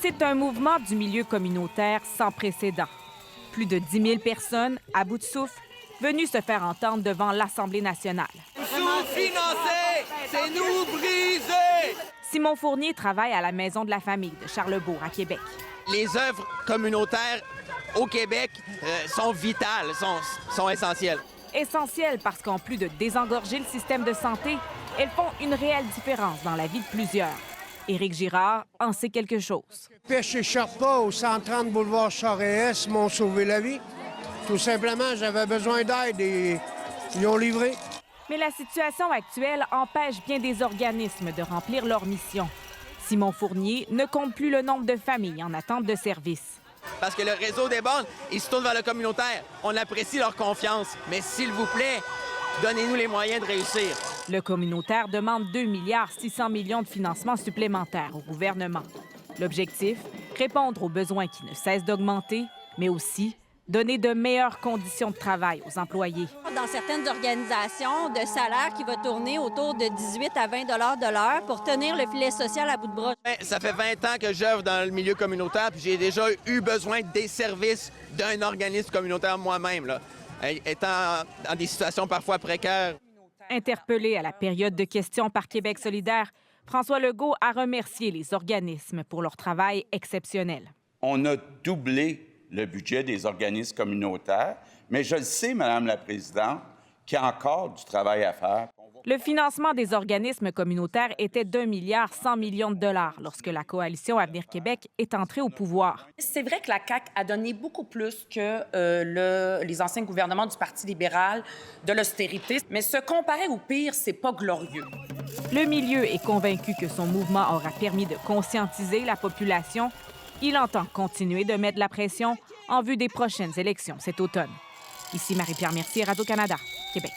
C'est un mouvement du milieu communautaire sans précédent. Plus de 10 000 personnes, à bout de souffle, venues se faire entendre devant l'Assemblée nationale. Sous-financés, c'est nous brisés! Simon Fournier travaille à la Maison de la famille de Charlesbourg, à Québec. Les œuvres communautaires au Québec sont vitales, sont essentielles. Essentielles parce qu'en plus de désengorger le système de santé, elles font une réelle différence dans la vie de plusieurs. Éric Girard en sait quelque chose. Pêche et Sherpa au 130 boulevard Charest m'ont sauvé la vie. Tout simplement, j'avais besoin d'aide et ils ont livré. Mais la situation actuelle empêche bien des organismes de remplir leur mission. Simon Fournier ne compte plus le nombre de familles en attente de services. Parce que le réseau déborde, ils se tournent vers le communautaire. On apprécie leur confiance, mais s'il vous plaît, donnez-nous les moyens de réussir. Le communautaire demande 2,6 milliards de financement supplémentaires au gouvernement. L'objectif, répondre aux besoins qui ne cessent d'augmenter, mais aussi donner de meilleures conditions de travail aux employés. Dans certaines organisations, de salaire qui va tourner autour de 18 à 20 de l'heure pour tenir le filet social à bout de bras. Ça fait 20 ans que j'œuvre dans le milieu communautaire, puis j'ai déjà eu besoin des services d'un organisme communautaire moi-même, là, étant dans des situations parfois précaires. Interpellé à la période de questions par Québec solidaire, François Legault a remercié les organismes pour leur travail exceptionnel. On a doublé le budget des organismes communautaires, mais je le sais, Madame la Présidente, qu'il y a encore du travail à faire. Le financement des organismes communautaires était d'1,1 milliard de dollars lorsque la coalition Avenir Québec est entrée au pouvoir. C'est vrai que la CAQ a donné beaucoup plus que les anciens gouvernements du Parti libéral de l'austérité, mais se comparer au pire, c'est pas glorieux. Le milieu est convaincu que son mouvement aura permis de conscientiser la population. Il entend continuer de mettre de la pression en vue des prochaines élections cet automne. Ici Marie-Pierre Mercier, Radio-Canada, Québec.